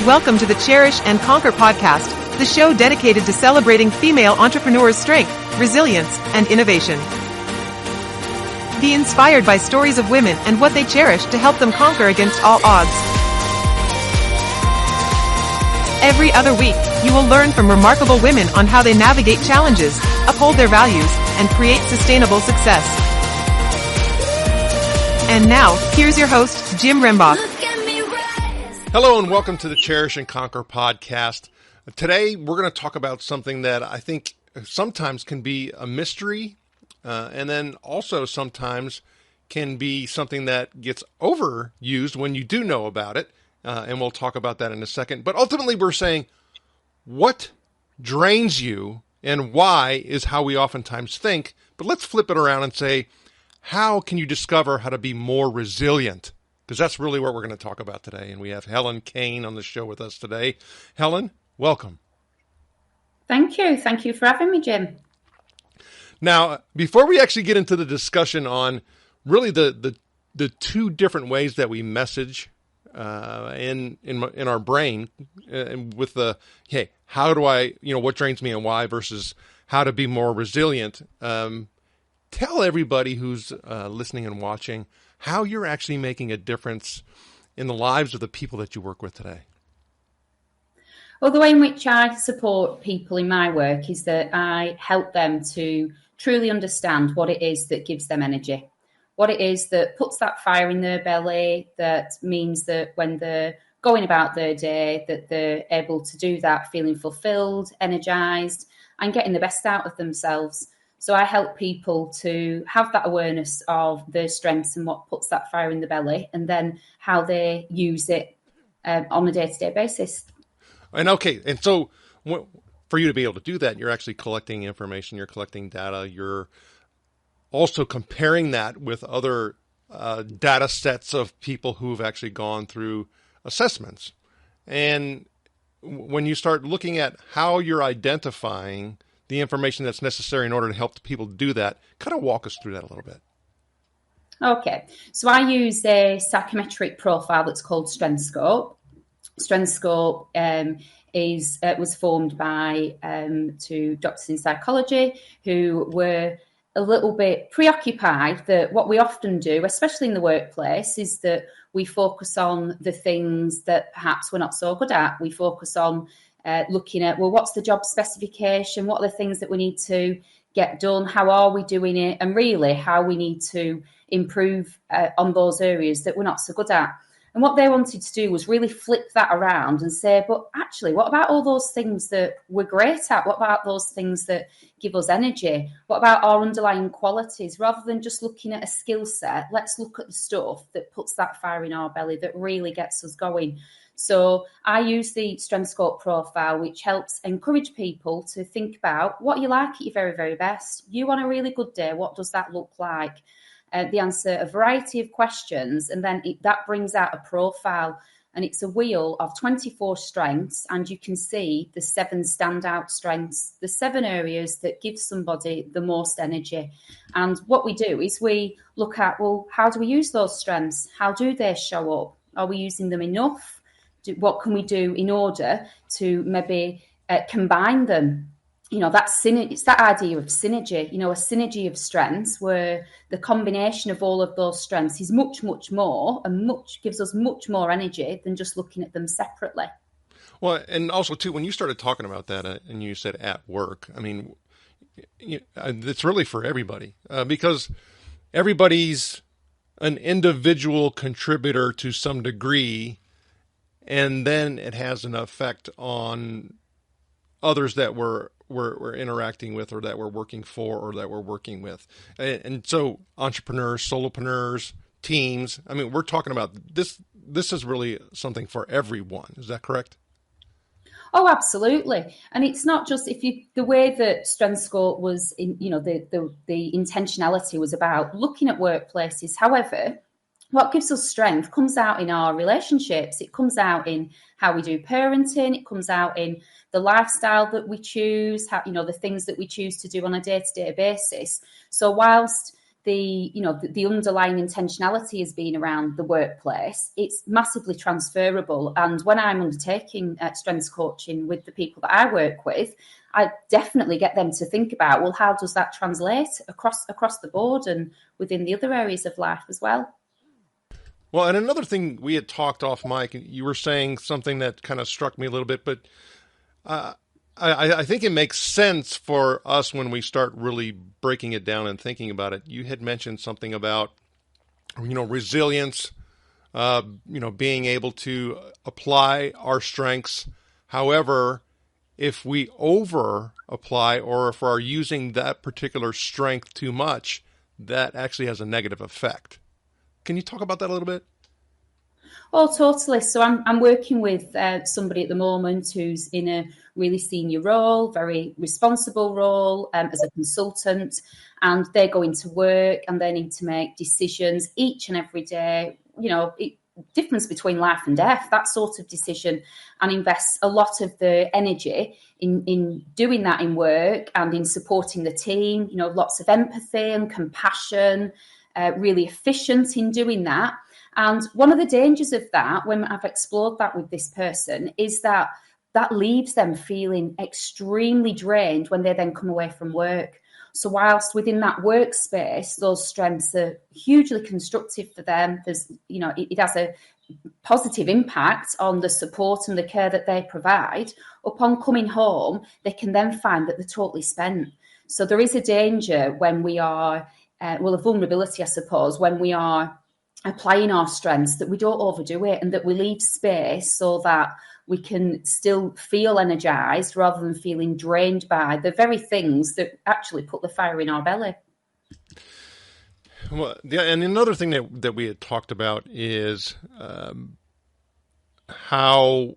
Welcome to the Cherish and Conquer podcast, the show dedicated to celebrating female entrepreneurs' strength, resilience, and innovation. Be inspired by stories of women and what they cherish to help them conquer against all odds. Every other week, you will learn from remarkable women on how they navigate challenges, uphold their values, and create sustainable success. And now, here's your host, Jim Rembach. Hello and welcome to the Cherish and Conquer podcast. Today we're going to talk about something that I think sometimes can be a mystery and then also sometimes can be something that gets overused when you do know about it. And we'll talk about that in a second. But ultimately we're saying what drains you and why is how we oftentimes think. But let's flip it around and say, how can you discover how to be more resilient? Because that's really what we're going to talk about today. And we have Helen Kane on the show with us today. Helen, welcome. Thank you. Thank you for having me, Jim. Now, before we actually get into the discussion on really the two different ways that we message in our brain, with the, hey, how do I, what drains me and why versus how to be more resilient, tell everybody who's listening and watching how you're actually making a difference in the lives of the people that you work with today. Well, the way in which I support people in my work is that I help them to truly understand what it is that gives them energy, what it is that puts that fire in their belly, that means that when they're going about their day, that they're able to do that feeling fulfilled, energized, and getting the best out of themselves. So I help people to have that awareness of their strengths and what puts that fire in the belly, and then how they use it on a day-to-day basis. And so for you to be able to do that, you're actually collecting information, you're collecting data, you're also comparing that with other data sets of people who've actually gone through assessments. And when you start looking at how you're identifying the information that's necessary in order to help the people do that, kind of walk us through that a little bit. Okay, so I use a psychometric profile that's called StrengthScope. StrengthScope was formed by two doctors in psychology who were a little bit preoccupied that what we often do, especially in the workplace, is that we focus on the things that perhaps we're not so good at. We focus on looking at, well, what's the job specification? What are the things that we need to get done? How are we doing it? And really how we need to improve on those areas that we're not so good at. And what they wanted to do was really flip that around and say, but actually, what about all those things that we're great at? What about those things that give us energy? What about our underlying qualities? Rather than just looking at a skill set, let's look at the stuff that puts that fire in our belly, that really gets us going. So I use the StrengthScope profile, which helps encourage people to think about what you like at your very, very best. You on a really good day, what does that look like? The answer a variety of questions, and then that brings out a profile, and it's a wheel of 24 strengths, and you can see the 7 standout strengths, the 7 areas that give somebody the most energy. And what we do is we look at, well, how do we use those strengths? How do they show up? Are we using them enough? What can we do in order to maybe combine them? It's that idea of synergy, a synergy of strengths where the combination of all of those strengths is much, much more and gives us much more energy than just looking at them separately. Well, and also too, when you started talking about that and you said at work, I mean, it's really for everybody because everybody's an individual contributor to some degree, and then it has an effect on others that we're interacting with or that we're working for or that we're working with. And so entrepreneurs, solopreneurs, teams, I mean, we're talking about this. This is really something for everyone. Is that correct? Oh, absolutely. And it's not just the way that StrengthScope was in, the intentionality was about looking at workplaces. However, what gives us strength comes out in our relationships. It comes out in how we do parenting. It comes out in the lifestyle that we choose, the things that we choose to do on a day-to-day basis. So whilst the underlying intentionality has been around the workplace, it's massively transferable. And when I'm undertaking strengths coaching with the people that I work with, I definitely get them to think about, well, how does that translate across the board and within the other areas of life as well? Well, and another thing we had talked off mic, you were saying something that kind of struck me a little bit, but I think it makes sense for us when we start really breaking it down and thinking about it. You had mentioned something about, resilience, being able to apply our strengths. However, if we over apply or if we're using that particular strength too much, that actually has a negative effect. Can you talk about that a little bit? Oh, totally. So I'm working with somebody at the moment who's in a really senior role, very responsible role as a consultant, and they're going to work and they need to make decisions each and every day, difference between life and death, that sort of decision, and invest a lot of the energy in doing that in work and in supporting the team, lots of empathy and compassion, really efficient in doing that. And one of the dangers of that, when I've explored that with this person, is that leaves them feeling extremely drained when they then come away from work. So whilst within that workspace, those strengths are hugely constructive for them, there's, it has a positive impact on the support and the care that they provide. Upon coming home, they can then find that they're totally spent. So there is a danger when we are, a vulnerability, I suppose, when we are applying our strengths, that we don't overdo it and that we leave space so that we can still feel energized rather than feeling drained by the very things that actually put the fire in our belly. Well, and another thing that we had talked about is how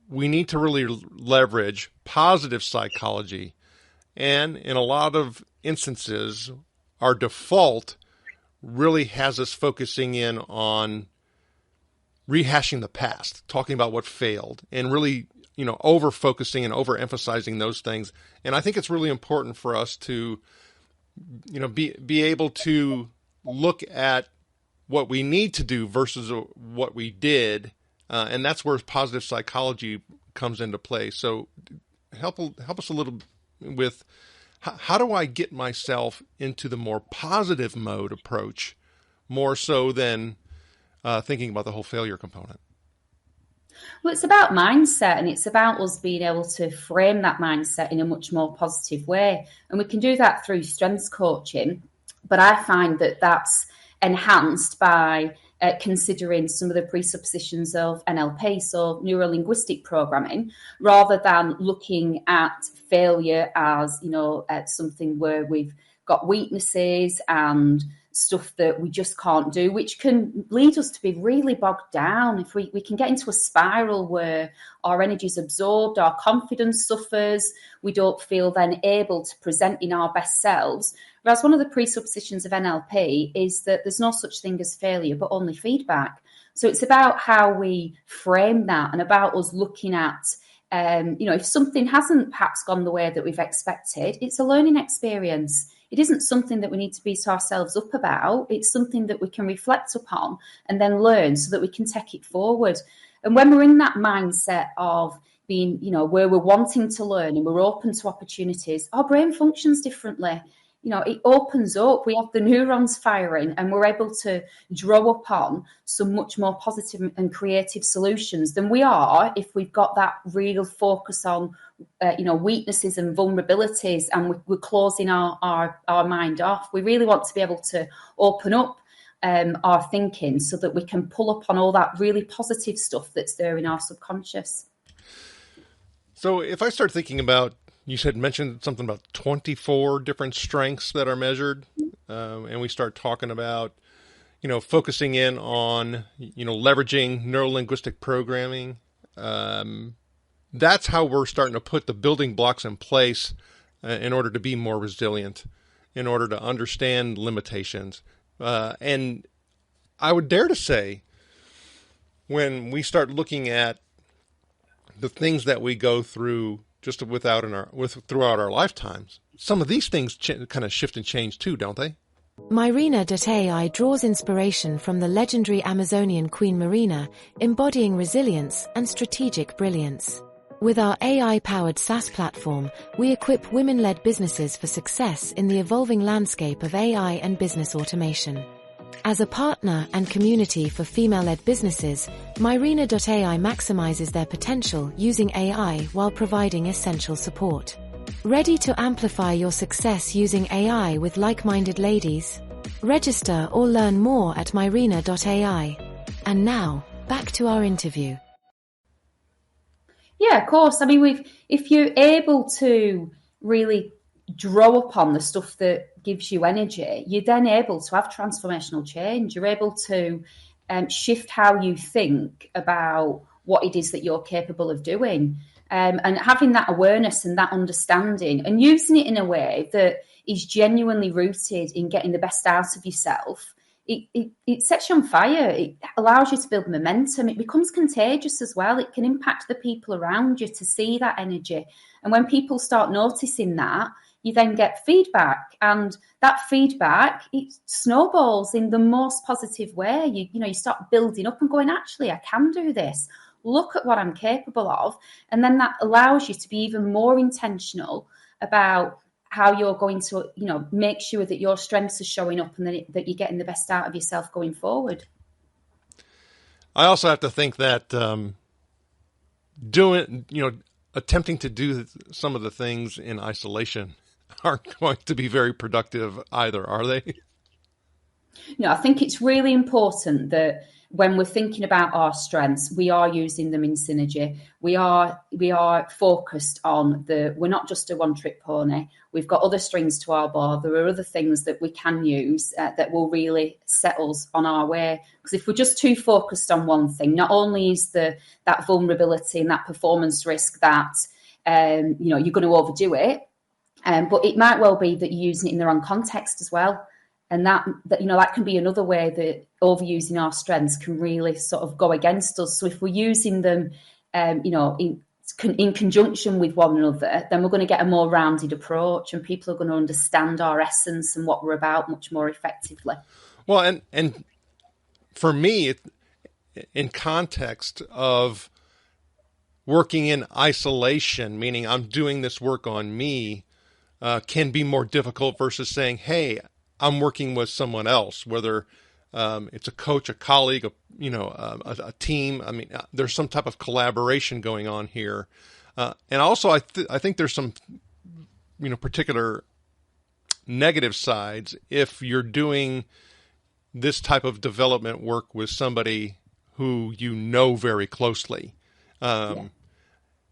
we need to really leverage positive psychology. And in a lot of instances, our default really has us focusing in on rehashing the past, talking about what failed, and really, over focusing and overemphasizing those things. And I think it's really important for us to, be able to look at what we need to do versus what we did, and that's where positive psychology comes into play. So, help us a little with how do I get myself into the more positive mode approach, more so than thinking about the whole failure component? Well, it's about mindset, and it's about us being able to frame that mindset in a much more positive way. And we can do that through strengths coaching. But I find that that's enhanced by considering some of the presuppositions of NLP, so neuro-linguistic programming, rather than looking at failure as, something where we've got weaknesses and stuff that we just can't do, which can lead us to be really bogged down. If we can get into a spiral where our energy is absorbed, our confidence suffers, we don't feel then able to present in our best selves. Whereas one of the presuppositions of NLP is that there's no such thing as failure, but only feedback. So it's about how we frame that and about us looking at, if something hasn't perhaps gone the way that we've expected, it's a learning experience. It isn't something that we need to beat ourselves up about. It's something that we can reflect upon and then learn so that we can take it forward. And when we're in that mindset of being, where we're wanting to learn and we're open to opportunities, our brain functions differently. It opens up, we have the neurons firing, and we're able to draw upon some much more positive and creative solutions than we are if we've got that real focus on, weaknesses and vulnerabilities, and we're closing our mind off. We really want to be able to open up our thinking so that we can pull upon all that really positive stuff that's there in our subconscious. So if I start thinking about, you mentioned something about 24 different strengths that are measured, and we start talking about, focusing in on, leveraging neuro-linguistic programming. That's how we're starting to put the building blocks in place in order to be more resilient, in order to understand limitations. And I would dare to say, when we start looking at the things that we go through just throughout our lifetimes, some of these things kind of shift and change too, don't they? Myrina.ai draws inspiration from the legendary Amazonian Queen Marina, embodying resilience and strategic brilliance. With our AI-powered SaaS platform, we equip women-led businesses for success in the evolving landscape of AI and business automation. As a partner and community for female-led businesses, Myrina.ai maximizes their potential using AI while providing essential support. Ready to amplify your success using AI with like-minded ladies? Register or learn more at myrina.ai. And now, back to our interview. Yeah, of course. I mean, if you're able to really draw upon the stuff that gives you energy, you're then able to have transformational change. You're able to shift how you think about what it is that you're capable of doing. And having that awareness and that understanding and using it in a way that is genuinely rooted in getting the best out of yourself, it sets you on fire. It allows you to build momentum. It becomes contagious as well. It can impact the people around you to see that energy. And when people start noticing that, you then get feedback. And that feedback, it snowballs in the most positive way. You start building up and going, actually, I can do this. Look at what I'm capable of. And then that allows you to be even more intentional about how you're going to, make sure that your strengths are showing up and that you're getting the best out of yourself going forward. I also have to think that attempting to do some of the things in isolation aren't going to be very productive either, are they? I think it's really important that when we're thinking about our strengths, we are using them in synergy. We are focused on we're not just a one-trick pony. We've got other strings to our bow. There are other things that we can use that will really set us on our way. Because if we're just too focused on one thing, not only is that vulnerability and that performance risk that you're going to overdo it, but it might well be that you're using it in the wrong context as well. And that can be another way that overusing our strengths can really sort of go against us. So if we're using them, in conjunction with one another, then we're going to get a more rounded approach, and people are going to understand our essence and what we're about much more effectively. Well, and for me, in context of working in isolation, meaning I'm doing this work on me, can be more difficult versus saying, hey, I'm working with someone else, whether it's a coach, a colleague, a team. I mean, there's some type of collaboration going on here. And also, I think there's some, particular negative sides if you're doing this type of development work with somebody who you know very closely.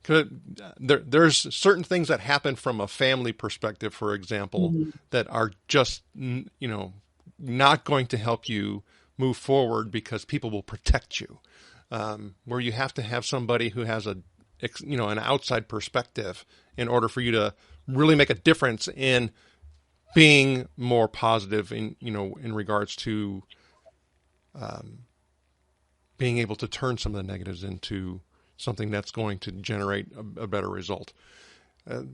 There's certain things that happen from a family perspective, for example, that are just, not going to help you move forward because people will protect you. Where you have to have somebody who has an outside perspective in order for you to really make a difference in being more positive in regards to being able to turn some of the negatives into something that's going to generate a better result.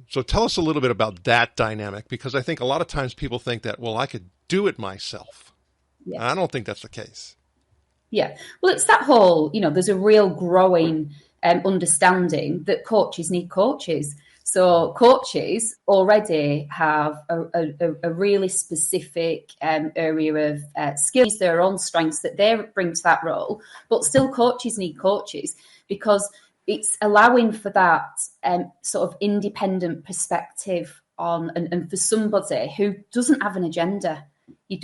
So tell us a little bit about that dynamic, because I think a lot of times people think that, well, I could do it myself. Yeah. I don't think that's the case. Yeah. Well, it's that whole, there's a real growing understanding that coaches need coaches. So coaches already have a really specific area of skills, their own strengths that they bring to that role, but still coaches need coaches because it's allowing for that sort of independent perspective on, and for somebody who doesn't have an agenda.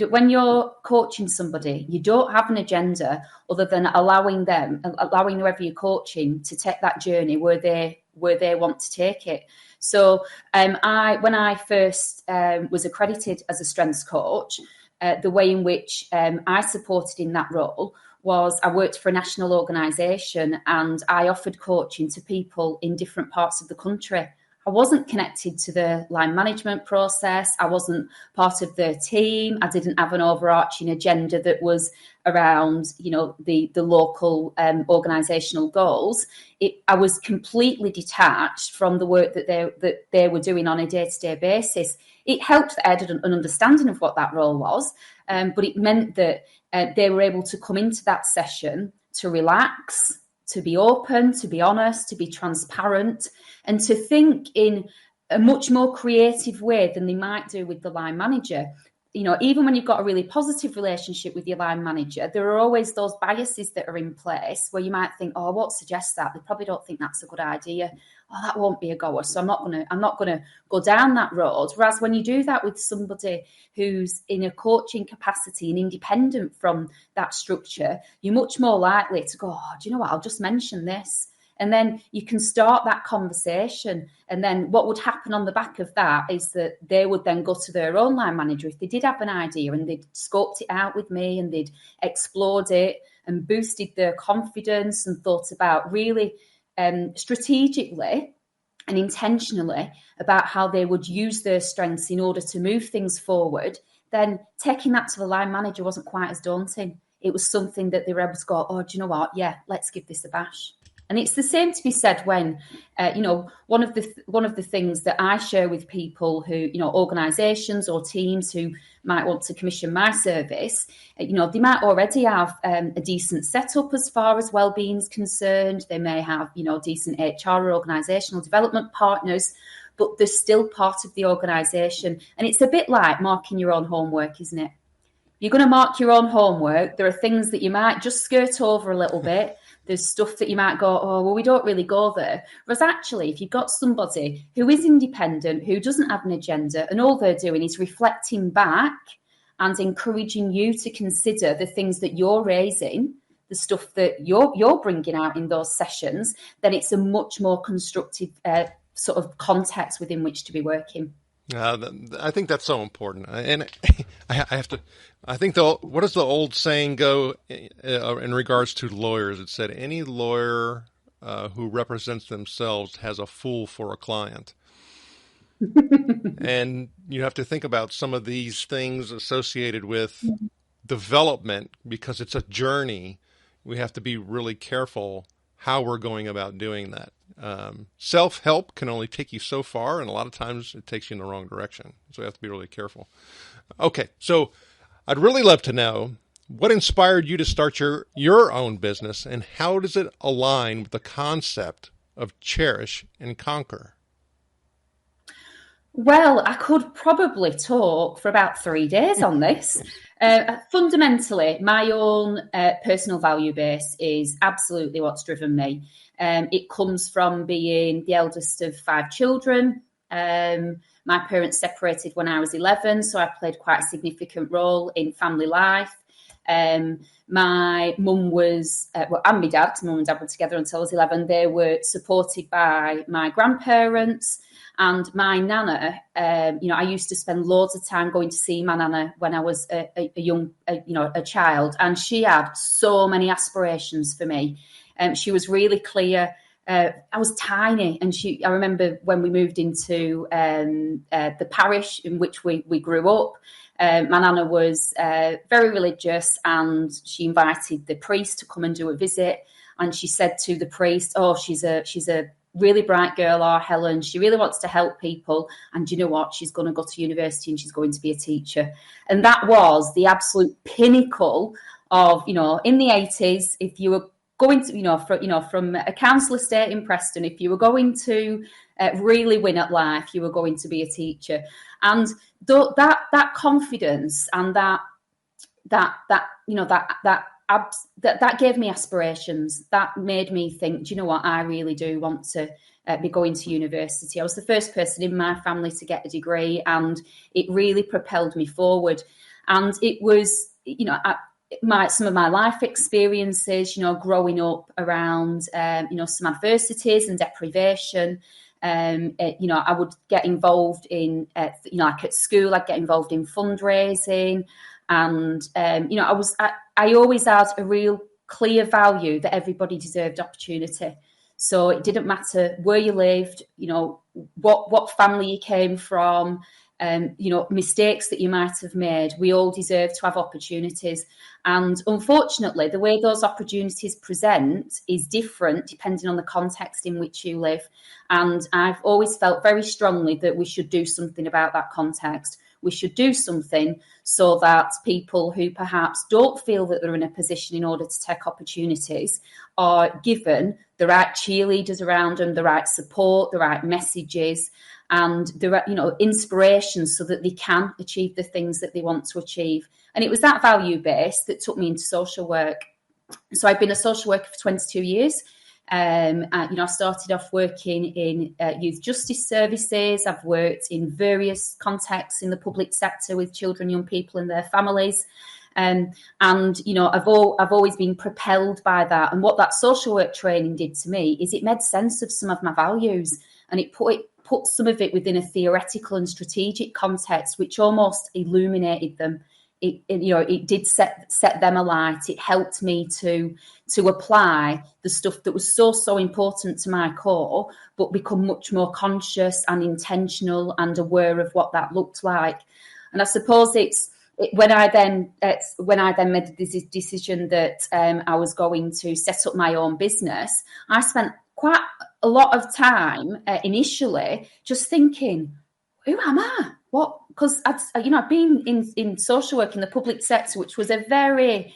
When you're coaching somebody, you don't have an agenda other than allowing whoever you're coaching to take that journey where they want to take it. So when I first was accredited as a strengths coach, the way in which I supported in that role was I worked for a national organisation and I offered coaching to people in different parts of the country. I wasn't connected to the line management process. I wasn't part of the team. I didn't have an overarching agenda that was around, the local organisational goals. I was completely detached from the work that they were doing on a day-to-day basis. It helped that I had an understanding of what that role was, but it meant that they were able to come into that session to relax, to be open, to be honest, to be transparent, and to think in a much more creative way than they might do with the line manager. Even when you've got a really positive relationship with your line manager, there are always those biases that are in place where you might think, oh, I won't suggest that. They probably don't think that's a good idea. Oh, that won't be a goer. So I'm not gonna go down that road. Whereas when you do that with somebody who's in a coaching capacity and independent from that structure, you're much more likely to go, oh, do you know what? I'll just mention this. And then you can start that conversation. And then what would happen on the back of that is that they would then go to their own line manager if they did have an idea, and they'd scoped it out with me and they'd explored it and boosted their confidence and thought about really strategically and intentionally about how they would use their strengths in order to move things forward. Then taking that to the line manager wasn't quite as daunting. It was something that they were able to go, oh, do you know what? Yeah, let's give this a bash. And it's the same to be said when, one of the things that I share with people who, organisations or teams who might want to commission my service, they might already have a decent setup as far as wellbeing is concerned. They may have, decent HR or organisational development partners, but they're still part of the organisation. And it's a bit like marking your own homework, isn't it? You're going to mark your own homework. There are things that you might just skirt over a little bit. There's stuff that you might go, oh, well, we don't really go there. Whereas actually, if you've got somebody who is independent, who doesn't have an agenda, and all they're doing is reflecting back and encouraging you to consider the things that you're raising, the stuff that you're bringing out in those sessions, then it's a much more constructive sort of context within which to be working. I think that's so important, and I think what does the old saying go in regards to lawyers? It said any lawyer who represents themselves has a fool for a client, and you have to think about some of these things associated with development because it's a journey. We have to be really careful how we're going about doing that. Self-help can only take you so far, and a lot of times it takes you in the wrong direction. So we have to be really careful. Okay, so I'd really love to know what inspired you to start your own business, and how does it align with the concept of cherish and conquer? Well, I could probably talk for about 3 days on this. Fundamentally, my own personal value base is absolutely what's driven me. It comes from being the eldest of 5 children. My parents separated when I was 11, so I played quite a significant role in family life. My mum was, and my dad, because mum and dad were together until I was 11, they were supported by my grandparents. And my nana, I used to spend loads of time going to see my nana when I was a child, and she had so many aspirations for me. She was really clear. I was tiny, and I remember when we moved into the parish in which we grew up. My nana was very religious, and she invited the priest to come and do a visit. And she said to the priest, "Oh, she's a really bright girl, our Helen. She really wants to help people. And you know what? She's going to go to university and she's going to be a teacher." And that was the absolute pinnacle of, in the 80s, if you were going to, from a council estate in Preston, if you were going to really win at life, you were going to be a teacher. And that confidence and that gave me aspirations. That made me think, do you know what? I really do want to be going to university. I was the first person in my family to get a degree, and it really propelled me forward. And it was, some of my life experiences, growing up around, some adversities and deprivation. I would get involved in, like at school, I'd get involved in fundraising. And, I always had a real clear value that everybody deserved opportunity. So it didn't matter where you lived, what family you came from, mistakes that you might have made. We all deserve to have opportunities. And unfortunately, the way those opportunities present is different depending on the context in which you live. And I've always felt very strongly that we should do something about that context. We should do something so that people who perhaps don't feel that they're in a position in order to take opportunities are given the right cheerleaders around them, the right support, the right messages, and the right, inspiration so that they can achieve the things that they want to achieve. And it was that value base that took me into social work. So I've been a social worker for 22 years. I started off working in youth justice services. I've worked in various contexts in the public sector with children, young people and their families. I've always been propelled by that. And what that social work training did to me is it made sense of some of my values, and it put some of it within a theoretical and strategic context, which almost illuminated them. It did set them alight. It helped me to apply the stuff that was so important to my core, but become much more conscious and intentional and aware of what that looked like. And I suppose when I then made this decision that I was going to set up my own business, I spent quite a lot of time initially just thinking, who am I? What? Because I've been in social work in the public sector, which was a very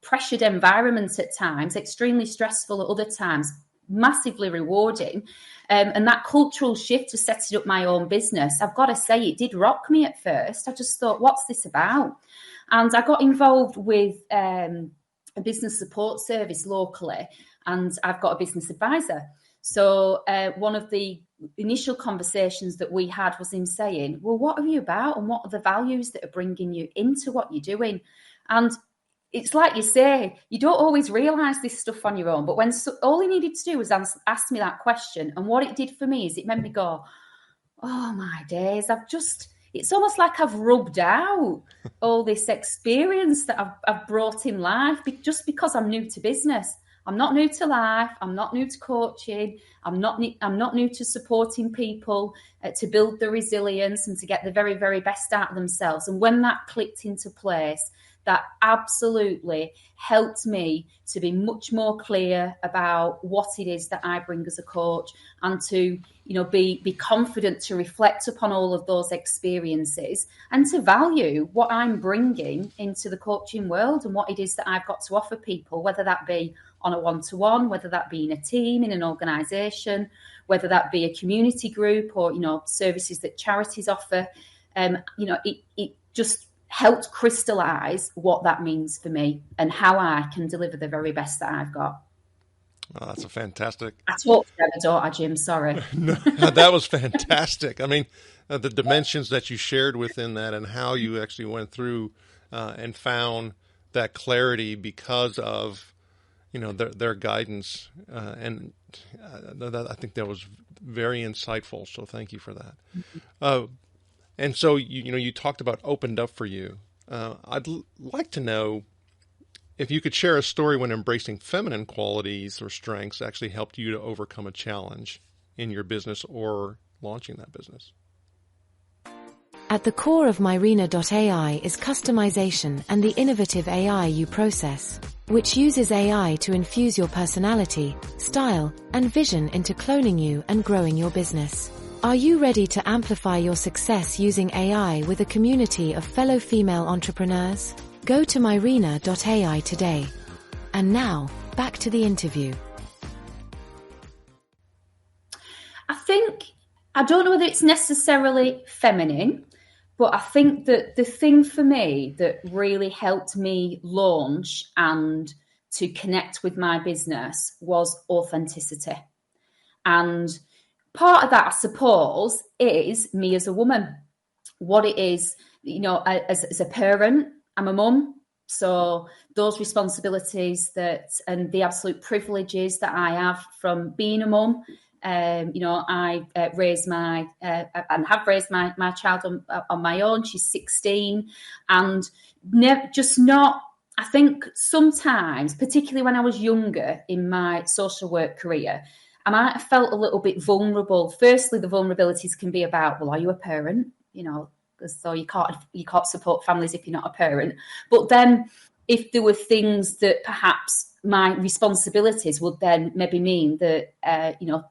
pressured environment at times, extremely stressful at other times, massively rewarding. And that cultural shift to setting up my own business, I've got to say, it did rock me at first. I just thought, what's this about? And I got involved with a business support service locally, and I've got a business advisor. So one of the initial conversations that we had was him saying, well, what are you about and what are the values that are bringing you into what you're doing? And it's like you say, you don't always realise this stuff on your own. But all he needed to do was ask me that question. And what it did for me is it made me go, oh, my days, it's almost like I've rubbed out all this experience that I've brought in life just because I'm new to business. I'm not new to life. I'm not new to coaching. I'm not new to supporting people to build the resilience and to get the very, very best out of themselves. And when that clicked into place, that absolutely helped me to be much more clear about what it is that I bring as a coach, and to, be confident to reflect upon all of those experiences and to value what I'm bringing into the coaching world and what it is that I've got to offer people, whether that be on a one-to-one, whether that be in a team, in an organisation, whether that be a community group or, services that charities offer. It just helped crystallise what that means for me and how I can deliver the very best that I've got. Oh, that's a fantastic. I talked forever, don't I, Jim? Sorry. No, that was fantastic. I mean, the dimensions that you shared within that and how you actually went through and found that clarity because of, their guidance. And I think that was very insightful. So thank you for that. Mm-hmm. And so, you talked about opened up for you. I'd like to know if you could share a story when embracing feminine qualities or strengths actually helped you to overcome a challenge in your business or launching that business. At the core of Myrina.ai is customization and the innovative AI you process, which uses AI to infuse your personality, style, and vision into cloning you and growing your business. Are you ready to amplify your success using AI with a community of fellow female entrepreneurs? Go to Myrina.ai today. And now, back to the interview. I don't know whether it's necessarily feminine, but I think that the thing for me that really helped me launch and to connect with my business was authenticity. And part of that, I suppose, is me as a woman. What it is, as a parent, I'm a mum. So those responsibilities and the absolute privileges that I have from being a mum, I raised and have raised my child on my own. She's 16, and just not I think sometimes, particularly when I was younger in my social work career, I might have felt a little bit vulnerable. Firstly, the vulnerabilities can be about, well, are you a parent? Because so you can't support families if you're not a parent. But then if there were things that perhaps my responsibilities would then maybe mean that,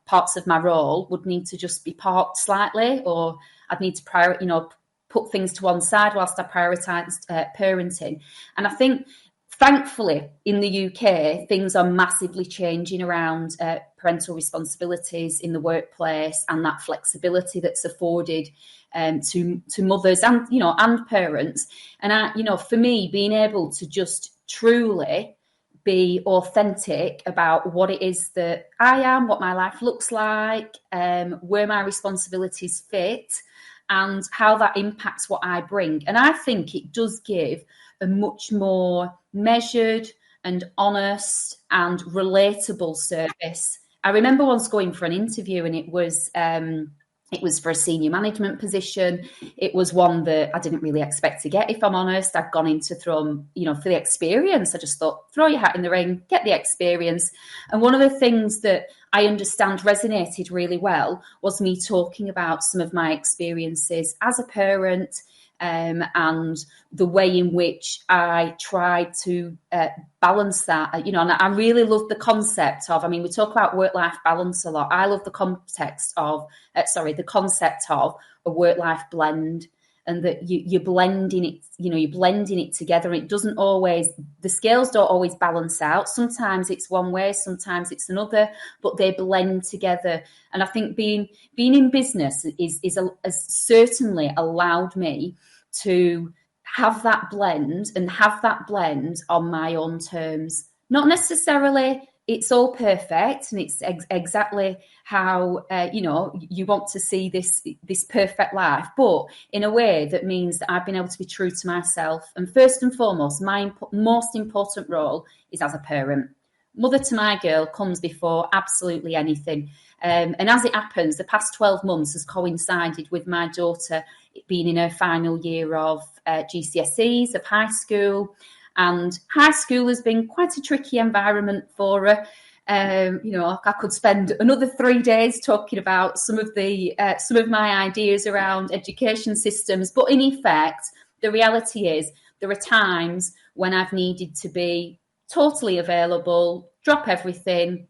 parts of my role would need to just be parked slightly, or I'd need to put things to one side whilst I prioritised parenting. And I think, thankfully, in the UK, things are massively changing around parental responsibilities in the workplace, and that flexibility that's afforded to mothers and parents. And for me, being able to just truly be authentic about what it is that I am, what my life looks like, where my responsibilities fit, and how that impacts what I bring. And I think it does give a much more measured and honest and relatable service. I remember once going for an interview, and it was for a senior management position. It was one that I didn't really expect to get, if I'm honest. I'd gone into for the experience. I just thought, throw your hat in the ring, get the experience. And one of the things that I understand resonated really well was me talking about some of my experiences as a parent, and the way in which I try to balance that, and I really love the concept of, we talk about work-life balance a lot. I love the concept of a work-life blend, and that you're blending it together. And it doesn't always, the scales don't always balance out. Sometimes it's one way, sometimes it's another, but they blend together. And I think being in business has certainly allowed me to have that blend, and have that blend on my own terms. Not necessarily it's all perfect and it's exactly how you want to see this perfect life, but in a way that means that I've been able to be true to myself. And first and foremost, my most important role is as a parent. Mother to my girl comes before absolutely anything. And as it happens, the past 12 months has coincided with my daughter being in her final year of GCSEs, of high school. And high school has been quite a tricky environment for her. I could spend another 3 days talking about some of my ideas around education systems. But in effect, the reality is there are times when I've needed to be totally available, drop everything,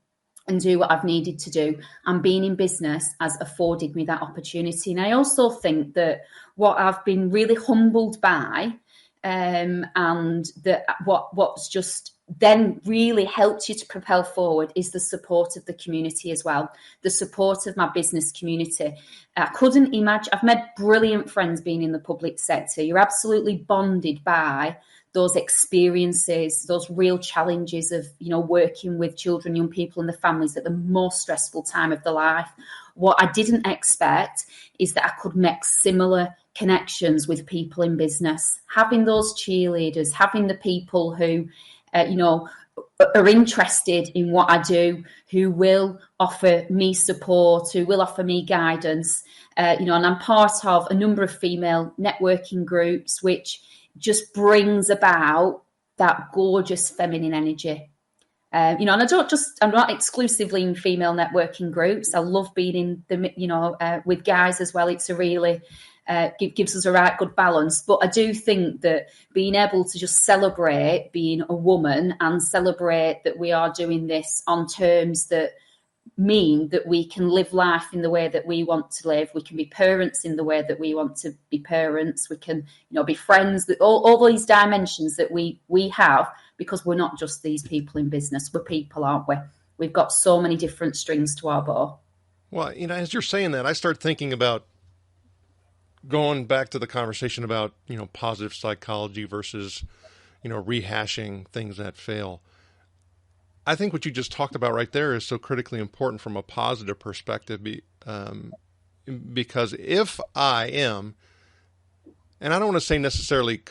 and do what I've needed to do. And being in business has afforded me that opportunity. And I also think that what I've been really humbled by, and that what's just then really helped you to propel forward, is the support of the community as well, the support of my business community. I couldn't imagine, I've made brilliant friends being in the public sector. You're absolutely bonded by those experiences, those real challenges of, working with children, young people and the families at the most stressful time of their life. What I didn't expect is that I could make similar connections with people in business, having those cheerleaders, having the people who, are interested in what I do, who will offer me support, who will offer me guidance. And I'm part of a number of female networking groups, which just brings about that gorgeous feminine energy. And I'm not exclusively in female networking groups. I love being in with guys as well. It's a really, gives us a right good balance. But I do think that being able to just celebrate being a woman and celebrate that we are doing this on terms that mean that we can live life in the way that we want to live. We can be parents in the way that we want to be parents. We can, be friends. All these dimensions that we have, because we're not just these people in business. We're people, aren't we? We've got so many different strings to our bow. Well, as you're saying that, I start thinking about going back to the conversation about, positive psychology versus, rehashing things that fail. I think what you just talked about right there is so critically important from a positive perspective, because if I am, and I don't want to say necessarily,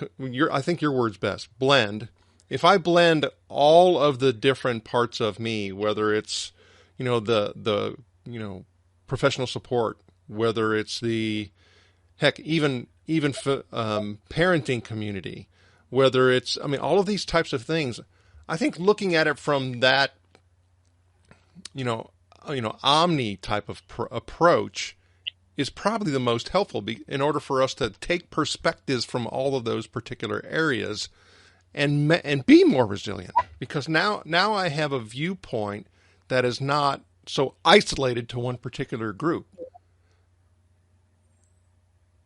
I think your word's best, blend. If I blend all of the different parts of me, whether it's, the professional support, whether it's the, heck, even parenting community, whether it's, I mean, all of these types of things. I think looking at it from that, omni type of approach is probably the most helpful in order for us to take perspectives from all of those particular areas and be more resilient. Because now I have a viewpoint that is not so isolated to one particular group.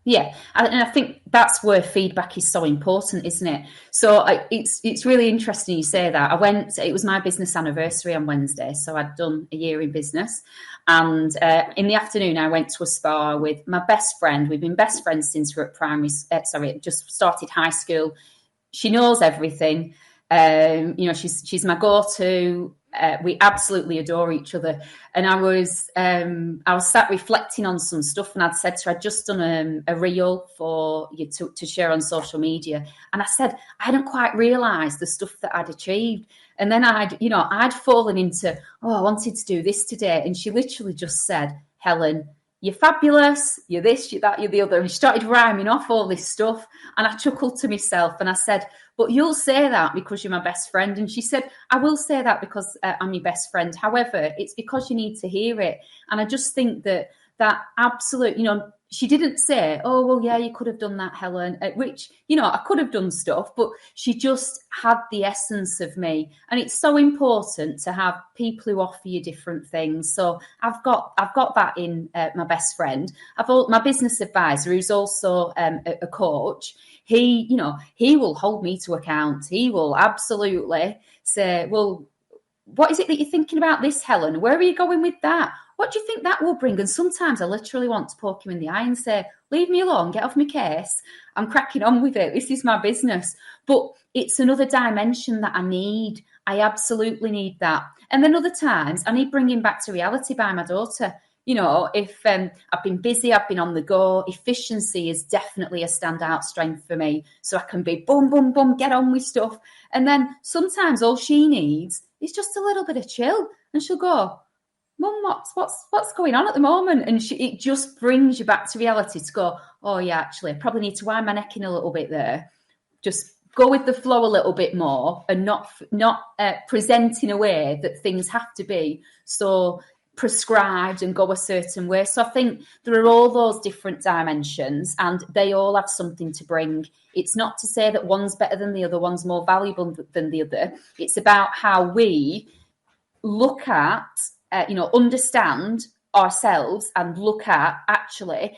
Yeah, and I think that's where feedback is so important, isn't it? So it's really interesting you say that. It was my business anniversary on Wednesday, so I'd done a year in business. And in the afternoon, I went to a spa with my best friend. We've been best friends since we were at just started high school. She knows everything. She's my go-to. We absolutely adore each other. And I was sat reflecting on some stuff, and I'd said to her, I'd just done a reel for you to share on social media. And I said, I hadn't quite realised the stuff that I'd achieved. And then I'd fallen into, I wanted to do this today. And she literally just said, Helen, you're fabulous, you're this, you're that, you're the other. And she started rhyming off all this stuff. And I chuckled to myself and I said, but you'll say that because you're my best friend. And she said, I will say that because I'm your best friend. However, it's because you need to hear it. And I just think that absolute, she didn't say, oh, well, yeah, you could have done that, Helen, which, I could have done stuff, but she just had the essence of me. And it's so important to have people who offer you different things. So I've got that in my best friend. My business advisor, who's also a coach. He will hold me to account. He will absolutely say, well, what is it that you're thinking about this, Helen? Where are you going with that? What do you think that will bring? And sometimes I literally want to poke him in the eye and say, leave me alone, get off my case. I'm cracking on with it. This is my business. But it's another dimension that I need. I absolutely need that. And then other times I need bringing back to reality by my daughter. If I've been busy, I've been on the go, efficiency is definitely a standout strength for me. So I can be boom, boom, boom, get on with stuff. And then sometimes all she needs is just a little bit of chill. And she'll go, Mum, what's going on at the moment? And it just brings you back to reality to go, oh, yeah, actually, I probably need to wind my neck in a little bit there. Just go with the flow a little bit more and not present in a way that things have to be so prescribed and go a certain way. So I think there are all those different dimensions and they all have something to bring. It's not to say that one's better than the other, one's more valuable than the other. It's about how we look at, understand ourselves and look at actually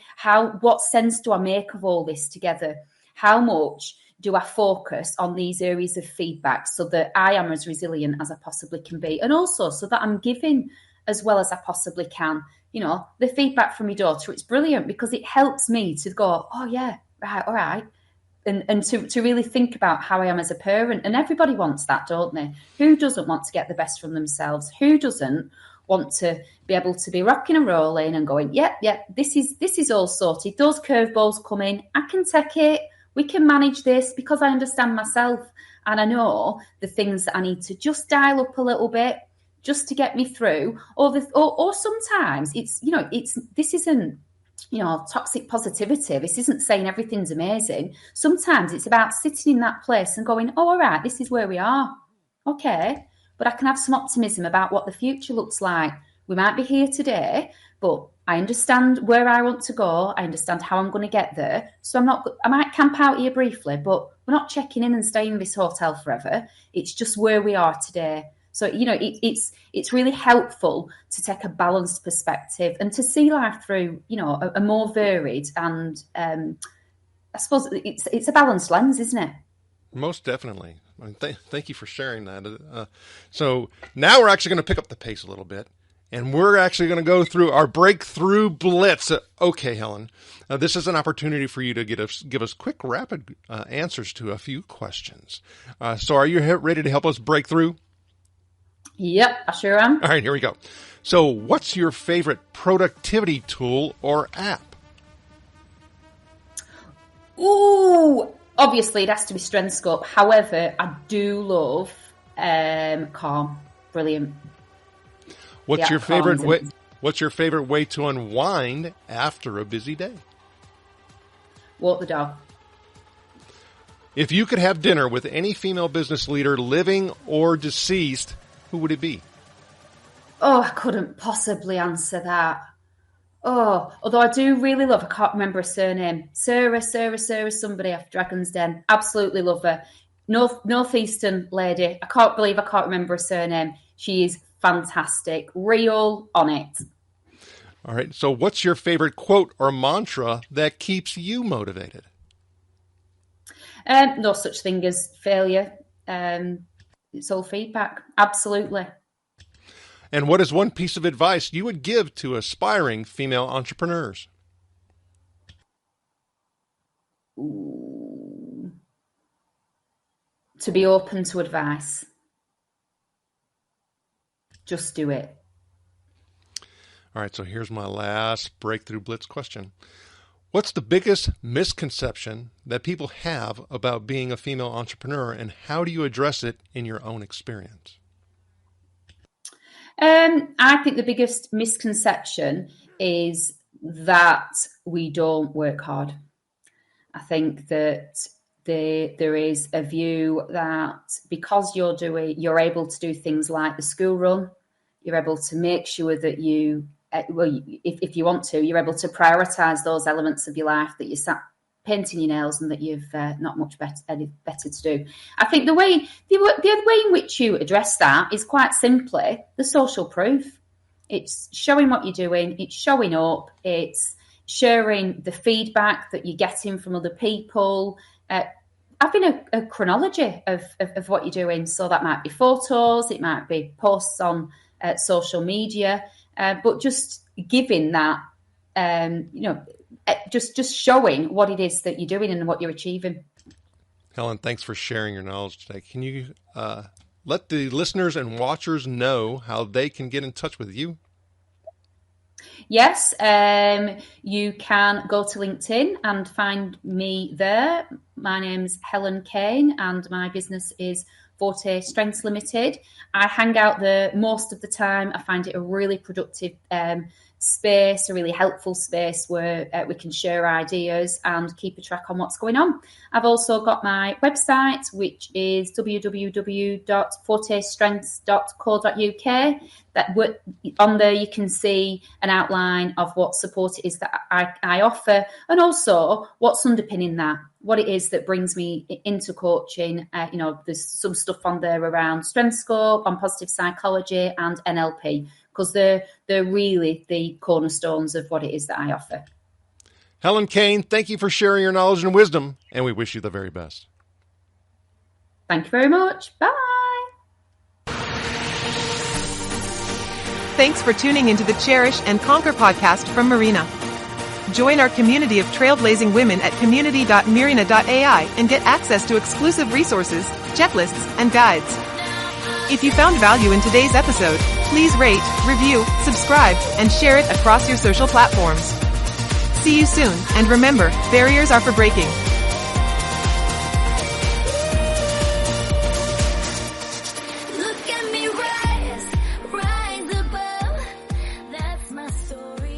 what sense do I make of all this together? How much do I focus on these areas of feedback so that I am as resilient as I possibly can be? And also so that I'm giving as well as I possibly can. The feedback from my daughter, it's brilliant because it helps me to go, oh yeah, right, all right. And to really think about how I am as a parent. And everybody wants that, don't they? Who doesn't want to get the best from themselves? Who doesn't want to be able to be rocking and rolling and going, yeah, this is all sorted. Those curveballs come in. I can take it. We can manage this because I understand myself. And I know the things that I need to just dial up a little bit just to get me through. Or sometimes this isn't, toxic positivity. This isn't saying everything's amazing. Sometimes it's about sitting in that place and going, oh, all right, this is where we are. Okay. But I can have some optimism about what the future looks like. We might be here today, but I understand where I want to go. I understand how I'm going to get there. So I might camp out here briefly, but we're not checking in and staying in this hotel forever. It's just where we are today. So, it's really helpful to take a balanced perspective and to see life through, a more varied and I suppose it's a balanced lens, isn't it? Most definitely. I mean, thank you for sharing that. So now we're actually going to pick up the pace a little bit, and we're actually going to go through our breakthrough blitz. Okay, Helen, this is an opportunity for you to give us quick, rapid answers to a few questions. So are you ready to help us break through? Yep, I sure am. All right, here we go. So what's your favorite productivity tool or app? Ooh, obviously it has to be StrengthScope. However, I do love Calm. Brilliant. What's your favorite way to unwind after a busy day? Walk the dog. If you could have dinner with any female business leader, living or deceased, who would it be? Oh, I couldn't possibly answer that. Oh, although I do really love, I can't remember her surname. Sarah, somebody off Dragon's Den. Absolutely love her. Northeastern lady. I can't remember her surname. She is fantastic. Real on it. All right. So what's your favorite quote or mantra that keeps you motivated? No such thing as failure. It's all feedback. Absolutely. And what is one piece of advice you would give to aspiring female entrepreneurs? Ooh. To be open to advice. Just do it. All right, so here's my last Breakthrough Blitz question. What's the biggest misconception that people have about being a female entrepreneur, and how do you address it in your own experience? I think the biggest misconception is that we don't work hard. I think that there is a view that because you're able to do things like the school run, you're able to make sure that you, if you want to, you're able to prioritise those elements of your life that you sat painting your nails and that you've not much better to do. I think the way in which you address that is quite simply the social proof. It's showing what you're doing. It's showing up. It's sharing the feedback that you're getting from other people. Having a chronology of what you're doing. So that might be photos. It might be posts on social media. But just giving that, just showing what it is that you're doing and what you're achieving. Helen, thanks for sharing your knowledge today. Can you let the listeners and watchers know how they can get in touch with you? Yes, you can go to LinkedIn and find me there. My name's Helen Kane and my business is Forte Strengths Limited. I hang out there most of the time. I find it a really productive space, a really helpful space where we can share ideas and keep a track on what's going on. I've also got my website, which is www.fortestrengths.co.uk. On there you can see an outline of what support it is that I offer, and also what's underpinning that, what it is that brings me into coaching. There's some stuff on there around strength scope, on positive psychology and NLP, because they're really the cornerstones of what it is that I offer. Helen Kane, thank you for sharing your knowledge and wisdom, and we wish you the very best. Thank you very much. Bye. Thanks for tuning into the Cherish and Conquer podcast from Marina. Join our community of trailblazing women at community.marina.ai and get access to exclusive resources, checklists, and guides. If you found value in today's episode, please rate, review, subscribe, and share it across your social platforms. See you soon, and remember, barriers are for breaking. Look at me rise above. That's my story.